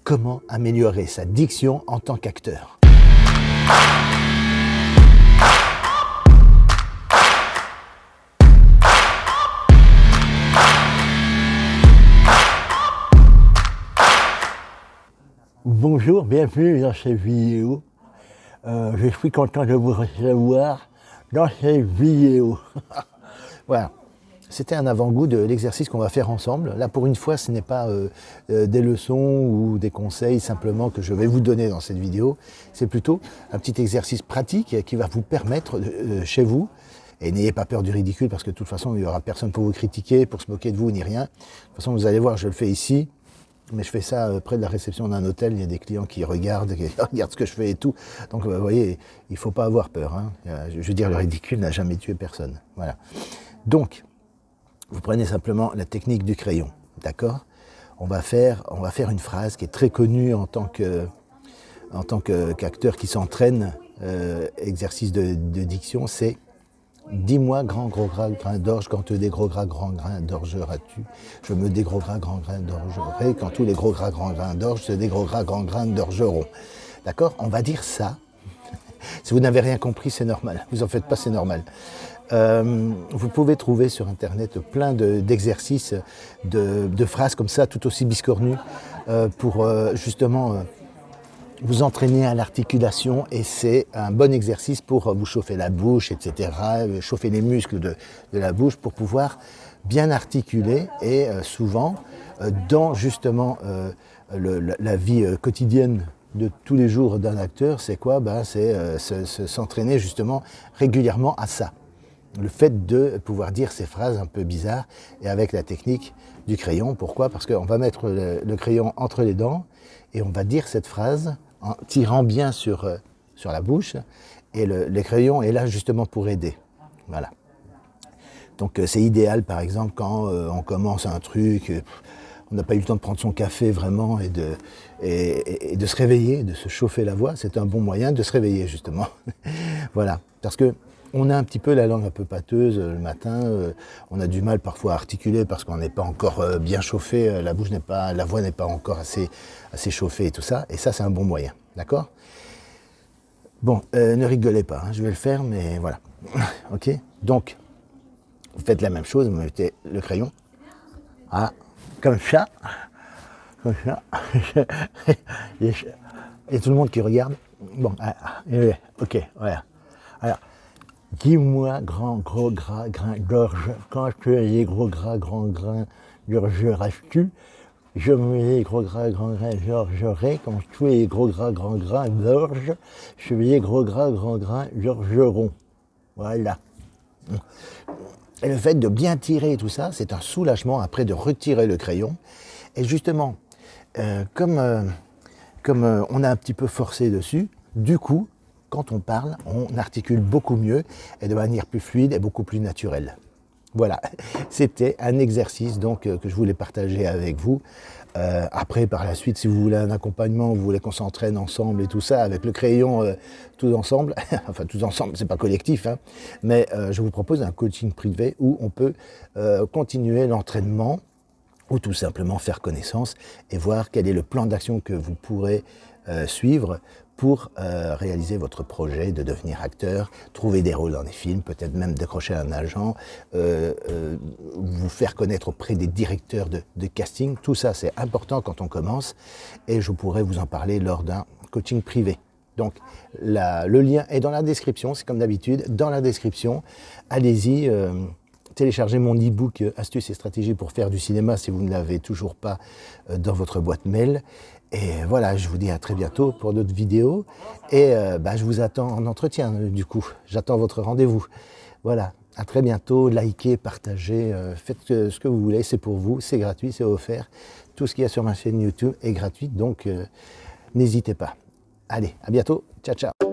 comment améliorer sa diction en tant qu'acteur. Bonjour, bienvenue dans cette vidéo. Je suis content de vous recevoir dans cette vidéo. Voilà, c'était un avant-goût de l'exercice qu'on va faire ensemble. Là, pour une fois, ce n'est pas des leçons ou des conseils simplement que je vais vous donner dans cette vidéo. C'est plutôt un petit exercice pratique qui va vous permettre, chez vous, et n'ayez pas peur du ridicule parce que de toute façon, il n'y aura personne pour vous critiquer, pour se moquer de vous, ni rien. De toute façon, vous allez voir, je le fais ici. Mais je fais ça près de la réception d'un hôtel, il y a des clients qui regardent ce que je fais et tout. Donc vous voyez, il ne faut pas avoir peur. Hein. Je veux dire, le ridicule n'a jamais tué personne. Voilà. Donc, vous prenez simplement la technique du crayon, d'accord ? On va faire une phrase qui est très connue en tant qu'acteur qui s'entraîne, exercice de diction, c'est « Dis-moi, grand gros grain d'orge, quand des gros gras grands grains d'orgeras-tu ? Je me des gros gras grands grains d'orgerai, quand tous les gros gras grands grains d'orge se des gros gras grands grains d'orgeront. » D'accord ? On va dire ça. Si vous n'avez rien compris, c'est normal. Vous en faites pas, c'est normal. Vous pouvez trouver sur Internet plein d'exercices, de phrases comme ça, tout aussi biscornues, pour justement... vous entraînez à l'articulation et c'est un bon exercice pour vous chauffer la bouche, etc., chauffer les muscles de la bouche pour pouvoir bien articuler et souvent, dans justement la vie quotidienne de tous les jours d'un acteur, c'est quoi ? C'est s'entraîner justement régulièrement à ça. Le fait de pouvoir dire ces phrases un peu bizarres et avec la technique du crayon. Pourquoi ? Parce qu'on va mettre le crayon entre les dents et on va dire cette phrase en tirant bien sur la bouche, et le crayon est là justement pour aider. Voilà. Donc c'est idéal par exemple quand on commence un truc, on n'a pas eu le temps de prendre son café vraiment et de se réveiller, de se chauffer la voix, c'est un bon moyen de se réveiller justement. Voilà, parce que on a un petit peu la langue un peu pâteuse le matin, on a du mal parfois à articuler parce qu'on n'est pas encore bien chauffé, la voix n'est pas encore assez chauffée et tout ça, et ça c'est un bon moyen, d'accord ? Bon, ne rigolez pas, hein, je vais le faire, mais voilà, ok ? Donc, vous faites la même chose, vous mettez le crayon, comme ça, il y a tout le monde qui regarde, bon, ok, voilà, alors, dis-moi, grand gros gras grain d'orge, quand tu as les gros gras grands grains d'orgeras-tu ? Je me les gros gras grands grains d'orgerai, quand tu as les gros gras grands grains d'orge, je me les gros gras grands grains d'orgeront. Voilà. Et le fait de bien tirer tout ça, c'est un soulagement après de retirer le crayon. Et justement, comme on a un petit peu forcé dessus, du coup, quand on parle, on articule beaucoup mieux et de manière plus fluide et beaucoup plus naturelle. Voilà, c'était un exercice donc que je voulais partager avec vous. Après, par la suite, si vous voulez un accompagnement, vous voulez qu'on s'entraîne ensemble et tout ça, avec le crayon, tous ensemble, enfin tous ensemble, c'est pas collectif, hein, mais je vous propose un coaching privé où on peut continuer l'entraînement ou tout simplement faire connaissance et voir quel est le plan d'action que vous pourrez suivre pour réaliser votre projet de devenir acteur, trouver des rôles dans des films, peut-être même décrocher un agent, vous faire connaître auprès des directeurs de casting. Tout ça, c'est important quand on commence et je pourrais vous en parler lors d'un coaching privé. Donc, le lien est dans la description, c'est comme d'habitude, dans la description. Allez-y, téléchargez mon e-book « Astuces et stratégies pour faire du cinéma » si vous ne l'avez toujours pas dans votre boîte mail. Et voilà, je vous dis à très bientôt pour d'autres vidéos. Et je vous attends en entretien, du coup. J'attends votre rendez-vous. Voilà, à très bientôt. Likez, partagez, faites ce que vous voulez. C'est pour vous, c'est gratuit, c'est offert. Tout ce qu'il y a sur ma chaîne YouTube est gratuit, donc n'hésitez pas. Allez, à bientôt. Ciao, ciao.